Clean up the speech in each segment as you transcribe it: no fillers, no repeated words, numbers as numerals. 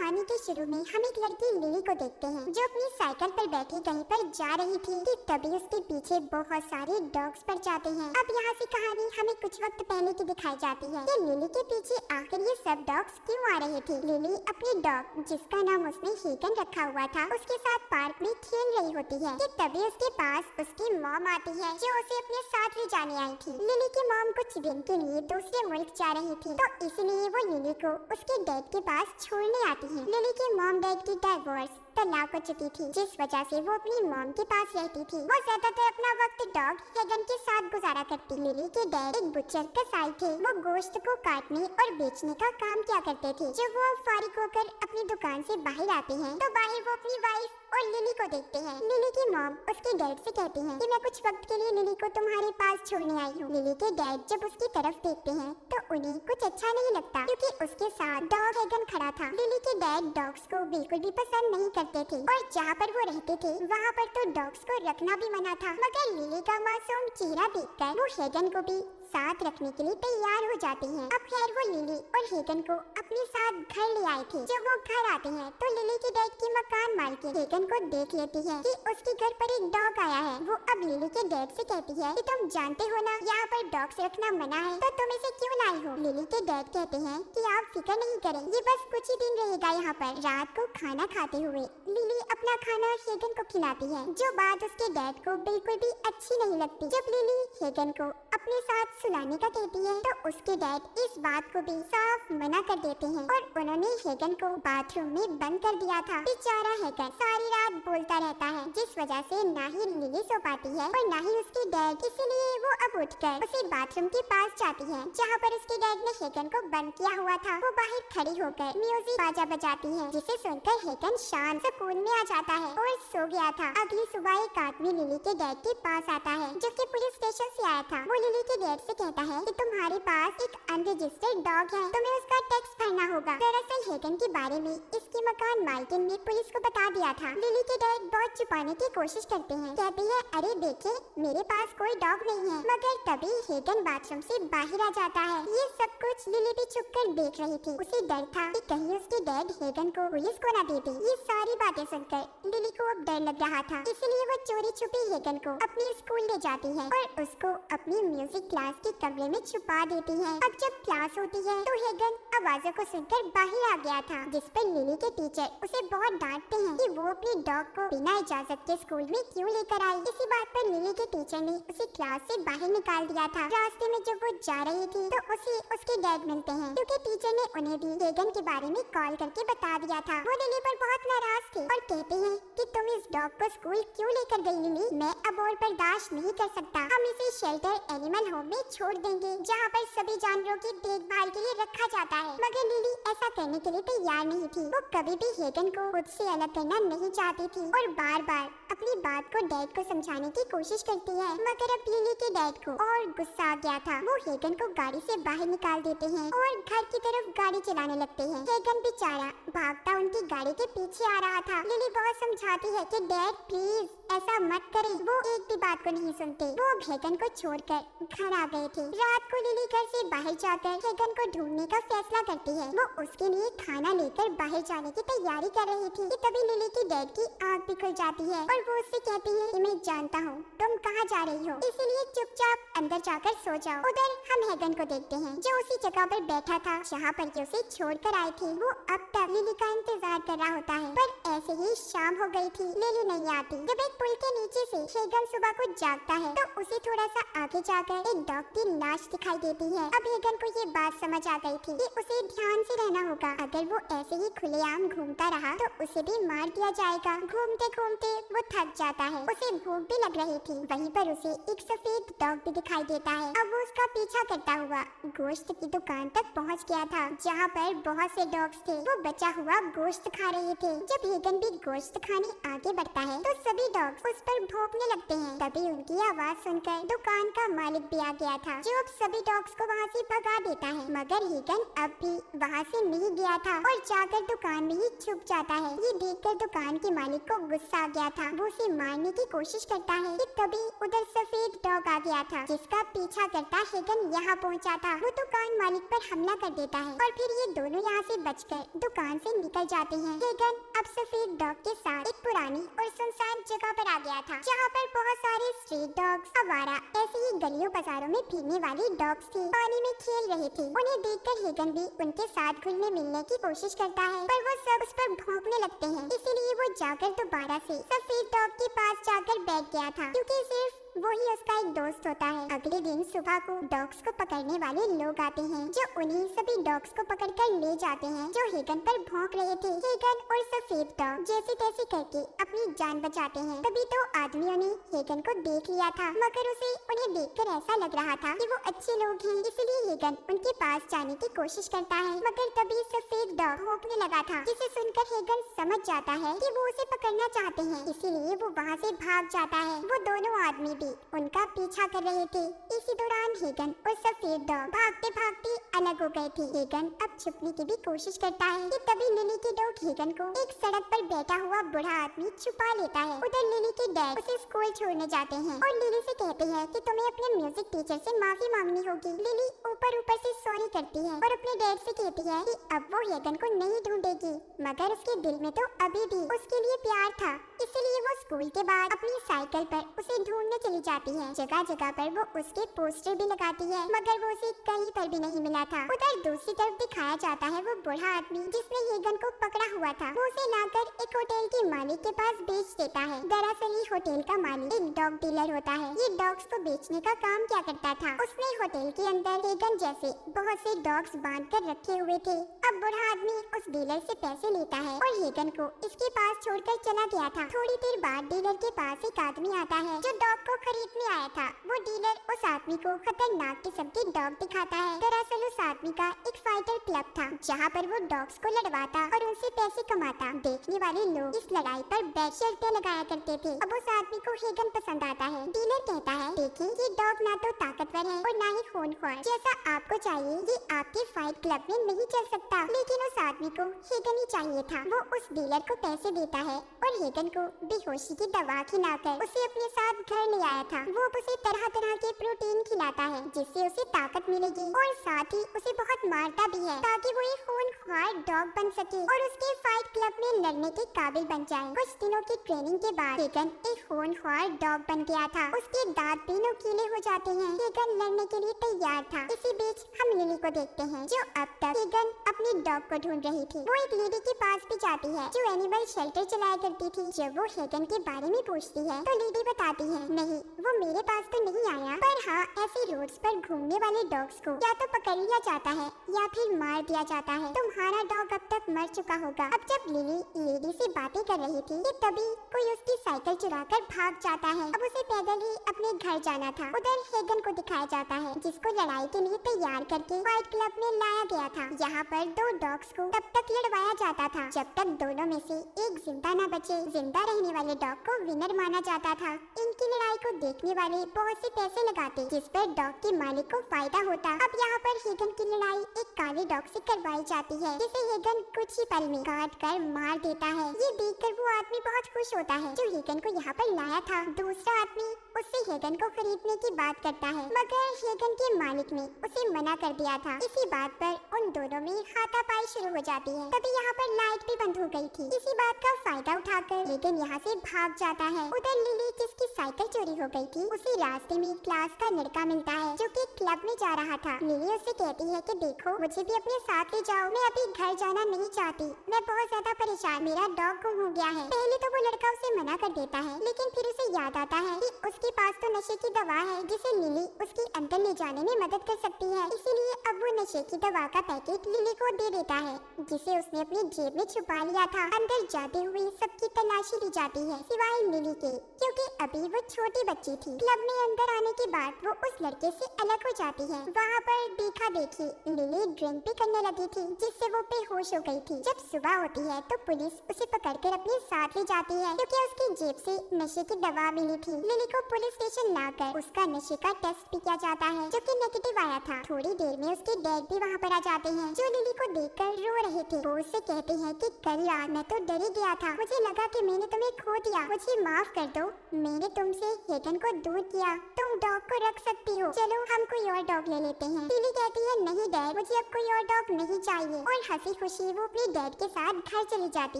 कहानी के शुरू में हम एक लड़की लिली को देखते हैं जो अपनी साइकिल पर बैठी कहीं पर जा रही थी कि तभी उसके पीछे बहुत सारे डॉग्स पड़ जाते हैं। अब यहाँ से कहानी हमें कुछ वक्त पहले की दिखाई जाती है कि लिली के पीछे आखिर ये सब डॉग्स क्यों आ रहे थे। लिली अपनी डॉग जिसका नाम उसने हेगन रखा हुआ था उसके साथ पार्क में खेल रही होती है कि तभी उसके पास उसकी मॉम आती है जो उसे अपने साथ ले जाने आई थी। लिली की मॉम कुछ दिन के लिए दूसरे मुल्क जा रही थी तो इसलिए वो लिली को उसके डैड के पास छोड़ने आती है। लिली की मॉम डैड की डाइवोर्स तलाक हो चुकी थी जिस वजह से वो अपनी मॉम के पास रहती थी। वो ज्यादातर अपना वक्त डॉग हेगन के साथ गुजारा करती। लिली के डैड एक बुचर कसाई थे। वो गोश्त को काटने और बेचने का काम किया करते थे। जब वो फारिग होकर अपनी दुकान से बाहर आते हैं तो बाहर वो अपनी वाइफ और लिली को देखते हैं। लिली की मॉम उसके डैड से कहती है कि मैं कुछ वक्त के लिए लिली को तुम्हारे पास छोड़ने आई हूँ। लिली के डैड जब उसकी तरफ देखते हैं तो उन्हें कुछ अच्छा नहीं लगता क्योंकि उसके साथ डॉग हेगन खड़ा था। लिली के डैड डॉग्स को बिल्कुल भी पसंद नहीं करते थे और जहाँ पर वो रहते थे वहाँ पर तो डॉग्स को रखना भी मना था। मगर लिली का मासूम चेहरा देखकर वो हेगन को भी साथ रखने के लिए तैयार हो जाती हैं। अब खैर वो लिली और हेगन को अपने साथ घर ले आए थे। जब वो घर आते हैं तो लिली के डैड की मकान मालकिन हेगन को देख लेती है कि उसके घर पर एक डॉग आया है। वो अब लिली के डैड से कहती है कि तुम जानते हो ना यहाँ पर डॉग्स रखना मना है तो तुम इसे क्यों लाई हो। लिली के डैड कहते हैं कि आप फिक्र नहीं करें, ये बस कुछ ही दिन रहेगा यहाँ पर। रात को खाना खाते हुए लिली अपना खाना हेगन को खिलाती है जो बात उसके डैड को बिल्कुल भी अच्छी नहीं लगती। जब लिली हेगन को अपने साथ सुलाने का कहती है तो उसके डैड इस बात को भी साफ मना कर देते हैं और उन्होंने हेगन को बाथरूम में बंद कर दिया था। बेचारा हेगन सारी रात बोलता रहता है जिस वजह से ना ही लिली सो पाती है और ना ही उसके डैड। इसीलिए वो अब उठकर उसे बाथरूम के पास जाती है जहाँ पर उसके डैड ने हेगन को बंद किया हुआ था। वो बाहर खड़ी होकर म्यूजिक बाजा बजाती है जिसे सुनकर हेगन शांत सुकून में आ जाता है और सो गया था। अगली सुबह एक आदमी लिली के डैड के पास आता है जो कि पुलिस स्टेशन से आया था। वो लिली के डैड से कहता है कि तुम्हारे पास एक अनरजिस्टर्ड डॉग है, तुम्हें उसका टैक्स भरना होगा। दरअसल हेगन के बारे में इसके मकान मालकिन ने पुलिस को बता दिया था। लिली के डैड बहुत छुपाने की कोशिश करते हैं, कहते हैं अरे देखे मेरे पास कोई डॉग नहीं है। मगर तभी हेगन बाथरूम से बाहर आ जाता है। ये सब कुछ लिली भी छुप कर देख रही थी। उसे डर था कि कहीं उसके डैड हेगन को पुलिस को न दे दे। ये सारी बातें सुनकर लिली को अब डर लग रहा था, इसलिए वो चोरी छुपी हेगन को अपने स्कूल ले जाती है और उसको अपनी म्यूजिक क्लास के कमरे में छुपा देती है। अब जब क्लास होती है तो हेगन आवाजों को सुनकर बाहर आ गया था जिस पर लिली के टीचर उसे बहुत डांटते हैं कि वो अपनी डॉग को बिना इजाजत के स्कूल में क्यों लेकर आई। इसी बात पर लिली के टीचर ने उसे क्लास से बाहर निकाल दिया था। रास्ते में जब वो जा रही थी तो उसे उसके डैड मिलते हैं क्योंकि टीचर ने उन्हें भी हेगन के बारे में कॉल करके बता दिया था। वो लिली पर बहुत नाराज थे और कहते हैं कि तुम इस डॉग को स्कूल क्यों लेकर गई लिली, मैं अब और बर्दाश्त नहीं कर सकता। हम इसे शेल्टर एनिमल होम में छोड़ देंगे जहाँ पर सभी जानवरों की देखभाल के लिए रखा जाता है। मगर लिली ऐसा करने के लिए तैयार नहीं थी। वो कभी भी हेगन को खुद से अलग करना नहीं चाहती थी और बार बार अपनी बात को डैड को समझाने की कोशिश करती है। मगर अब लिली के डैड को और गुस्सा आ गया था। वो हेगन को गाड़ी से बाहर निकाल देते हैं और घर की तरफ गाड़ी चलाने लगते हैं। हेगन बेचारा भागता उनकी गाड़ी के पीछे आ रहा था। लिली बहुत समझाती है कि डैड प्लीज ऐसा मत करें। वो एक भी बात को नहीं सुनते। वो अब हेगन को छोड़कर घर आ गए थे। रात को लिली घर से बाहर जाकर हेगन को ढूंढने का फैसला करती है। वो उसके लिए खाना लेकर बाहर जाने की तैयारी कर रही थी कि तभी लिली की डैड की आँख भी खुल जाती है और वो उससे कहती है कि मैं जानता हूँ तुम कहाँ जा रही हो, इसीलिए चुपचाप अंदर जाकर सो जाओ। उधर हम हेगन को देखते हैं जो उसी जगह पर बैठा था जहाँ पर कि उसे छोड़कर आए थे। वो अब तक लिली का इंतजार कर रहा होता है पर ऐसे ही शाम हो गई थी, लिली नहीं आती। जब एक पुल के नीचे से हेगन सुबह को जागता है तो उसे थोड़ा सा आगे जाकर एक डॉग की लाश दिखाई देती है। अब हेगन को ये बात समझ आ गई थी कि उसे ध्यान से रहना होगा। अगर वो ऐसे ही खुलेआम घूमता रहा तो उसे भी मार दिया जाएगा। घूमते घूमते वो थक जाता है, उसे भूख भी लग रही थी। वहीं पर उसे एक सफेद डॉग भी दिखाई देता है। अब वो उसका पीछा करता हुआ गोश्त की दुकान तक पहुंच गया था जहां पर बहुत से डॉग्स थे। वो बचा हुआ गोश्त खा रहे थे। जब हेगन भी गोश्त खाने आगे बढ़ता है तो सभी डॉग्स उस पर भौंकने लगते हैं। तभी उनकी आवाज सुनकर दुकान का मालिक भी आ गया था जो अब सभी डॉग्स को वहाँ से भगा देता है। मगर हेगन अब भी वहाँ से नहीं गया गया था और जाकर दुकान में ही छुप जाता है। ये देखकर दुकान के मालिक को गुस्सा आ गया था। वो उसे मारने की कोशिश करता है कि तभी उधर सफेद डॉग आ गया था, जिसका पीछा करता हेगन यहाँ पहुँचा था। वो दुकान मालिक पर हमला कर देता है और फिर ये दोनों यहाँ से बचकर दुकान से निकल जाते हैं। हेगन अब सफेद डॉग के साथ एक पुरानी और सुनसान जगह पर आ गया था, जहाँ पर बहुत सारे स्ट्रीट डॉग्स, आवारा, ऐसे ही गलियों बाजारों में फिरने वाले डॉग्स थे, पानी में खेल रहे थे। उन्हें देखकर हेगन भी उनके साथ घुलने मिलने की कोशिश करता है, पर वो सब उस पर भौंकने लगते हैं। इसीलिए वो जाकर दोबारा से सफेद डॉग के पास जाकर बैठ गया था, क्योंकि सिर्फ वही उसका एक दोस्त होता है। अगले दिन सुबह को डॉग्स को पकड़ने वाले लोग आते हैं, जो उन्हीं सभी डॉग्स को पकड़कर ले जाते हैं जो हेगन पर भौंक रहे थे। हेगन और सफेद डॉग जैसे तैसे करके अपनी जान बचाते हैं। तभी तो आदमियों ने हेगन को देख लिया था, मगर उसे उन्हें देखकर ऐसा लग रहा था कि वो अच्छे लोग हैं, इसलिए हेगन उनके पास जाने की कोशिश करता है। मगर तभी सफेद डॉग भौंकने लगा था, जिसे सुनकर हेगन समझ जाता है कि वो उसे पकड़ना चाहते हैं, इसीलिए वो वहाँ से भाग जाता है। वो दोनों आदमी उनका पीछा कर रहे थे। इसी दौरान हेगन और सफेद डॉग भागते भागते अलग हो गए थे। हेगन अब छुपने की भी कोशिश करता है कि तभी लिली की डॉग हेगन को एक सड़क पर बैठा हुआ बूढ़ा आदमी छुपा लेता है। उधर लिली के डैड उसे स्कूल छोड़ने जाते हैं और लिली से कहते हैं कि तुम्हें अपने म्यूजिक टीचर से माफी मांगनी होगी। लिली ऊपर ऊपर से सॉरी करती है और अपने डैड से कहती है कि अब वो हेगन को नहीं ढूंढेगी, मगर उसके दिल में तो अभी भी उसके लिए प्यार था, इसलिए वो स्कूल के बाद अपनी साइकिल पर उसे ढूंढने चली जाती है। जगह जगह पर वो उसके पोस्टर भी लगाती है, मगर वो उसे कहीं पर भी नहीं मिला था। उधर दूसरी तरफ दिखाया जाता है वो बूढ़ा आदमी जिसने हेगन को पकड़ा हुआ था। वो उसे लाकर एक होटल के मालिक के पास बेच देता है। दरअसल ये होटल का मालिक एक डॉग डीलर होता है। ये डॉग्स को बेचने का काम क्या करता था, उसने होटल के अंदर हेगन जैसे बहुत से डॉग्स बांध कर रखे हुए थे। अब बूढ़ा आदमी उस डीलर से पैसे लेता है और हेगन को इसके पास छोड़कर चला गया था। थोड़ी देर बाद डीलर के पास एक आदमी आता है जो डॉग को खरीदने आया था। वो डीलर उस आदमी को खतरनाक किस्म के डॉग दिखाता है। दरअसल उस आदमी का एक फाइटर क्लब था, जहाँ पर वो डॉग्स को लड़वाता और उनसे पैसे कमाता। देखने वाले लोग इस लड़ाई पर बेट शर्तें लगाया करते थे। अब उस आदमी को हेगन पसंद आता है। डीलर कहता है, देखिए ये डॉग ना तो ताकतवर है और ना ही खूनख्वार, जैसा आपको चाहिए ये आपके फाइट क्लब में नहीं चल सकता। लेकिन उस आदमी को हेगन ही चाहिए था। वो उस डीलर को पैसे देता है और हेगन को बेहोशी की दवा खिलाकर उसे अपने साथ घर ले आया था। वो उसे तरह तरह के प्रोटीन खिलाता है, जिससे उसे ताकत मिलेगी और साथ ही उसे बहुत मारता भी है, ताकि वो एक खूनख्वार डॉग बन सके और उसके फाइट क्लब में लड़ने के काबिल बन जाए। कुछ दिनों की ट्रेनिंग के बाद हेगन एक खूनख्वार डॉग बन गया था। उसके दांत भी नुकीले हो जाते हैं। हेगन लड़ने के लिए तैयार था। इसी बीच हम लिली को देखते हैं, जो अब तक हेगन अपने डॉग को ढूंढ रही थी। वो एक लेडी के पास भी जाती है जो एनिमल शेल्टर चलाया करती थी। जब वो हेगन के बारे में पूछती है तो लेडी बताती है, नहीं वो मेरे पास तो नहीं आया, पर हाँ ऐसे रोड्स पर घूमने वाले डॉग्स को या तो पकड़ लिया जाता है या फिर मार दिया जाता है। तुम्हारा डॉग अब तक मर चुका होगा। अब जब लिली लेडी से बातें कर रही थी कि तभी कोई उसकी साइकिल चुराकर भाग जाता है। अब उसे पैदल ही अपने घर जाना था। उधर हेगन को दिखाया जाता है, जिसको लड़ाई के लिए तैयार करके फाइट क्लब में लाया गया था। यहाँ पर दो डॉग्स को तब तक लड़वाया जाता था जब तक दोनों में से एक जिंदा न बचे। जिंदा रहने वाले डॉग को विनर माना जाता था। इनकी लड़ाई को देखने वाले बहुत से पैसे लगाते, जिस पर डॉग के मालिक को फायदा होता। अब यहाँ पर हेगन की लड़ाई एक काले डॉग से करवाई जाती है, जिसे हेगन कुछ ही पल में काट कर मार देता है। ये देखकर वो आदमी बहुत खुश होता है जो हेगन को यहाँ पर लाया था। दूसरा आदमी उससे हेगन को खरीदने की बात करता है, मगर हेगन के मालिक ने उसे मना कर दिया था। इसी बात पर उन दोनों में हाथापाई शुरू हो जाती है। तभी यहाँ पर लाइट भी बंद हो गई थी। इसी बात का फायदा उठाकर हेगन यहाँ से भाग जाता है। उधर लिली, जिसकी साइकिल चोरी हो गई थी, उसे रास्ते में क्लास का लड़का मिलता है जो कि क्लब में जा रहा था। लिली उससे कहती है कि देखो मुझे भी अपने साथ ले जाओ, मैं अभी घर जाना नहीं चाहती, मैं बहुत ज्यादा परेशान, मेरा डॉग गुम हो गया है। पहले तो वो लड़का उसे मना कर देता है, लेकिन फिर उसे याद आता है कि उसके पास तो नशे की दवा है जिसे लिली उसके अंदर ले जाने में मदद कर सकती है। इसीलिए अब वो नशे की दवा का पैकेट लिली को दे देता है, जिसे उसने अपनी जेब में छुपा लिया था। अंदर जाते हुए सबकी तलाशी ली जाती है सिवाय लिली के, क्योंकि अभी वो छोटी छोटी बच्ची थी। क्लब में अंदर आने के बाद वो उस लड़के से अलग हो जाती है। वहाँ पर देखा देखी लिली ड्रिंक भी करने लगी थी, जिससे वो बेहोश हो गई थी। जब सुबह होती है तो पुलिस उसे पकड़कर अपने साथ ले जाती है, क्योंकि उसकी जेब से नशे की दवा मिली थी। लिली को पुलिस स्टेशन लाकर उसका नशे का टेस्ट भी किया जाता है, जो कि नेगेटिव आया था। थोड़ी देर में उसके डैड भी वहाँ पर आ जाते हैं, जो लिली को देखकर रो रहे थे। वो उससे कहते हैं कि कल रात मैं तो डर ही गया था, मुझे लगा कि मैंने तुम्हें खो दिया, मुझे माफ कर दो, मैंने तुमसे हेगन को दूर किया, तुम डॉग को रख सकती हो, चलो हम कोई और डॉग ले लेते हैं। लिली कहती है नहीं डैड, मुझे अब कोई और डॉग नहीं चाहिए, और हंसी खुशी वो अपने डैड के साथ घर चली जाती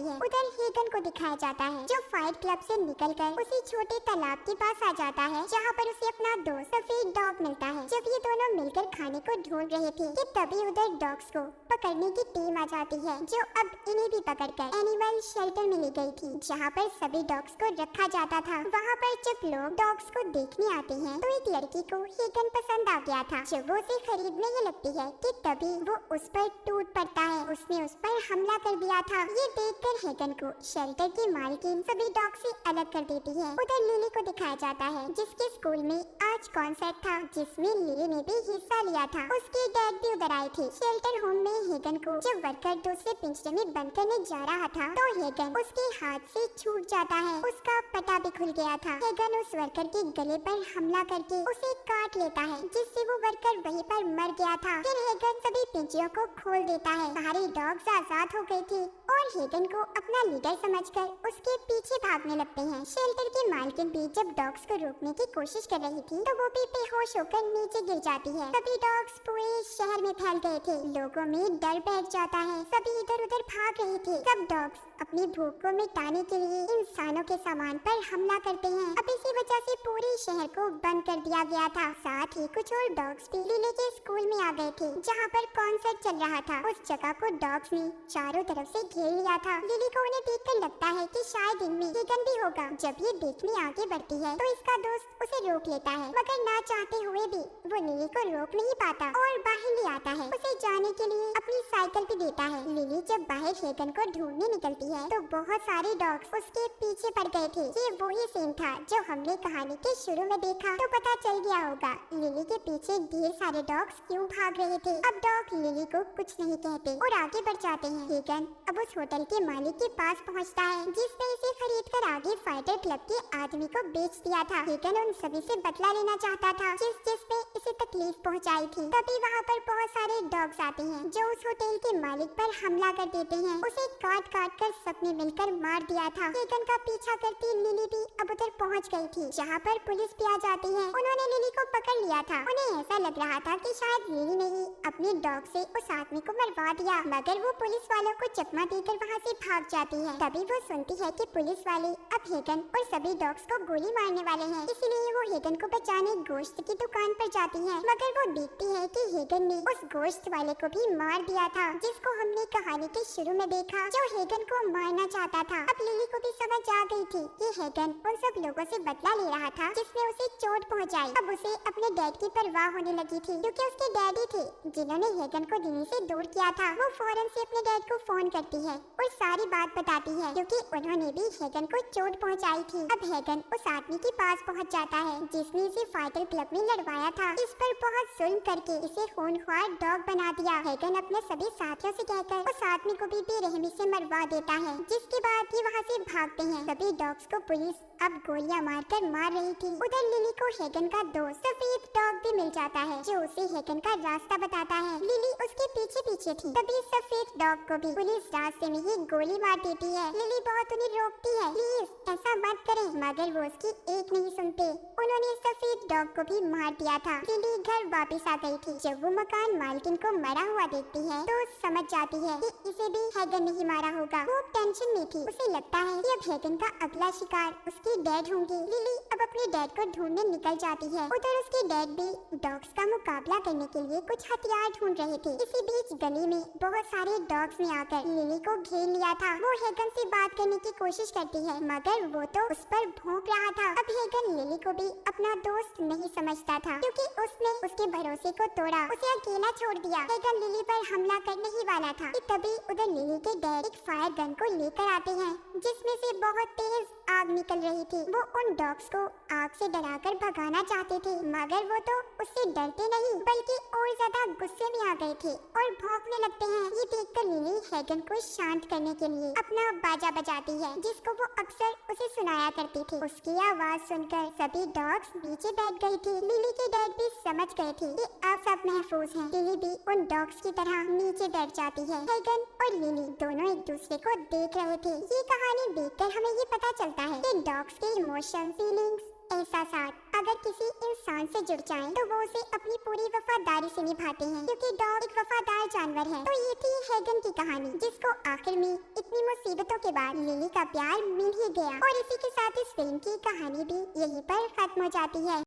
है। उधर हेगन को दिखाया जाता है, जो फाइट क्लब से निकलकर उसी छोटे तालाब के पास आ जाता है, जहाँ पर उसे अपना दोस्त सफेद डॉग मिलता है। जब ये दोनों मिलकर खाने को ढूंढ रहे थे कि तभी उधर डॉग्स को पकड़ने की टीम आ जाती है, जो अब इन्हें भी पकड़कर एनिमल शेल्टर में ले गई थी, जहाँ पर सभी डॉग्स को रखा जाता था। वहाँ पर जब लोग डॉग्स को देखने आते हैं तो एक लड़की को हेगन पसंद आ गया था। जब वो उसे खरीदने ही लगती है कि तभी वो उस पर टूट पड़ता है, उसने उस पर हमला कर दिया था। ये देखकर हेगन को शेल्टर की मालकिन सभी डॉग से अलग कर देती है। उधर लिली को दिखाया जाता है, जिसके स्कूल में आज कॉन्सर्ट था, जिसमें लिली ने भी हिस्सा लिया था। उसके डैड भी उधर आए थे। शेल्टर होम में हेगन को जब वर्कर दूसरे पिंजरे में बंद करने जा रहा था तो हेगन उसके हाथ से छूट जाता है, उसका पटा भी खुल गया था। हेगन उस वर्कर के गले पर हमला करके उसे काट लेता है, जिससे वो वर्कर वहीं पर मर गया था। फिर हेगन सभी पिंजरों को खोल देता है। सारे डॉग्स आजाद हो गए थे और हेगन को अपना लीडर समझकर उसके पीछे भागने लगते हैं। शेल्टर की मालकिन भी जब डॉग्स को रोकने की कोशिश कर रही थी तो वो भी बेहोश होकर नीचे गिर जाती है। सभी डॉग्स पूरे शहर में फैल गए थे, लोगों में डर बैठ जाता है, सभी इधर उधर भाग रहे थे। सब डॉग्स अपनी भूख को मिटाने के लिए इंसानों के सामान पर हमला करते हैं। अब इसी वजह से पूरे शहर को बंद कर दिया गया था। साथ ही कुछ और डॉग्स भी लिली के स्कूल में आ गए थे, जहाँ पर कॉन्सर्ट चल रहा था। उस जगह को डॉग्स ने चारों तरफ से घेर लिया था। लिली को उन्हें देखकर लगता है कि शायद इनमें हेगन भी होगा। जब ये देखने आगे बढ़ती है तो इसका दोस्त उसे रोक लेता है, मगर ना चाहते हुए भी वो लिली को रोक नहीं पाता और बाहर ले आता है। उसे जाने के लिए अपनी साइकिल भी देता है। लिली जब बाहर हेगन को ढूंढने निकलती है तो बहुत सारे डॉग्स उसके पीछे पड़ गए थे। ये वही सीन था जो हमने कहानी के शुरू में देखा, तो पता चल गया होगा लिली के पीछे ढेर सारे डॉग्स क्यों भाग रहे थे। अब डॉग लिली को कुछ नहीं कहते और आगे बढ़ जाते हैं। हेगन अब उस होटल के मालिक के पास पहुंचता है, जिसने इसे खरीद कर आगे फाइटर क्लब के आदमी को बेच दिया था। हेगन उन सभी से बदला लेना चाहता था जिसने इसे तकलीफ पहुंचाई थी। तभी वहाँ पर बहुत सारे डॉग्स आते हैं, जो उस होटल के मालिक पर हमला कर देते हैं। उसे काट काट कर सबने मिलकर मार दिया था। हेगन का पीछा करती लिली भी अब उधर पहुँच गई थी, जहाँ पर पुलिस भी आ जाती है। उन्होंने लिली को पकड़ लिया था। उन्हें ऐसा लग रहा था कि शायद लिली ने ही अपने डॉग से उस आदमी को मरवा दिया, मगर वो पुलिस वालों को चकमा देकर वहाँ से भाग जाती है। तभी वो सुनती है कि पुलिस वाले अब हेगन और सभी डॉग्स को गोली मारने वाले हैं, इसलिए वो हेगन को बचाने गोश्त की दुकान पर जाती है। मगर वो देखती है कि हेगन ने उस गोश्त वाले को भी मार दिया था, जिसको हमने कहानी के शुरू में देखा, जो हेगन को मारना चाहता था। अब लिली को भी समझ आ गई थी कि हेगन उन सब लोगों से बदला ले रहा था जिसने उसे चोट पहुंचाई। अब उसे अपने डैड की परवाह होने लगी थी, क्योंकि उसके डैडी थे जिन्होंने हेगन को दिल्ली से दूर किया था। वो फौरन से अपने डैड को फोन करती है और सारी बात बताती है, क्योंकि उन्होंने भी हेगन को चोट पहुंचाई थी। अब हेगन उस आदमी के पास पहुंच जाता है जिसने इसे फाइटर क्लब में लड़वाया था। इस पर बहुत जुल्म करके इसे खूनख्वार डॉग बना दिया। हेगन अपने सभी साथियों से कहकर उस आदमी को भी बेरहमी से मरवा देता है, जिसके बाद ये वहाँ से भागते हैं। सभी डॉग्स को पुलिस अब गोलियां मारकर मार रही थी। उधर लिली को हेगन का दोस्त सफेद डॉग भी मिल जाता है, जो उसे हेगन का रास्ता बताता है। लिली उसके पीछे पीछे थी। तभी सफेद डॉग को भी पुलिस रास्ते में ही गोली मार देती है। लिली बहुत उन्हें रोकती है, प्लीज ऐसा मत करें, मगर वो उसकी एक नहीं सुनते। उन्होंने सफेद डॉग को भी मार दिया था। लिली घर वापस आ गई थी। जब वो मकान मालकिन को मरा हुआ देखती है तो समझ जाती है कि इसे भी हेगन नहीं मारा होगा। वो टेंशन में थी, उसे लगता है कि अब हेगन का अगला शिकार उसके डैड होंगे। लिली अब अपने डैड को ढूंढने निकल जाती है। उधर उसके डैड भी डॉग्स का मुकाबला करने के लिए कुछ हथियार ढूंढ रहे थे। इसी बीच गली में बहुत सारे डॉग्स ने आकर लिली को घेर लिया था। वो हेगन से बात करने की कोशिश करती है, मगर वो तो उस पर भौंक रहा था। अब हेगन लिली को भी अपना दोस्त नहीं समझता था, क्योंकि उसने उसके भरोसे को तोड़ा, उसे अकेला छोड़ दिया। हेगन लिली पर हमला करने ही वाला था कि तभी उधर लिली के डैड एक फायर गन को लेकर आते हैं, जिसमें से बहुत तेज आग निकल रही थी। वो उन डॉग्स को आग से डराकर भगाना चाहते थे, मगर वो तो उससे डरते नहीं बल्कि और ज्यादा गुस्से में आ गए थे और भौंकने लगते हैं। ये देखकर लिली हैगन को शांत करने के लिए अपना बाजा बजाती है, जिसको वो अक्सर उसे सुनाया करती थी। उसकी आवाज सुनकर सभी डॉग्स नीचे बैठ गई थी। लिली के डैड भी समझ गए थे कि अब सब महफूज हैं। लिली भी उन डॉग्स की तरह नीचे बैठ जाती है। हैगन और लिली दोनों एक दूसरे को देख रहे थे। ये कहानी देखकर हमें ये पता चलता है कि डॉग्स के इमोशन, फीलिंग्स, एहसासात अगर किसी इंसान से जुड़ जाएं तो वो उसे अपनी पूरी वफादारी से निभाते हैं, क्योंकि डॉग एक वफादार जानवर है। तो ये थी हैगन की कहानी, जिसको आखिर में इतनी मुसीबतों के बाद लिली का प्यार मिल ही गया। और इसी के साथ इस फिल्म की कहानी भी यहीं पर खत्म हो जाती है।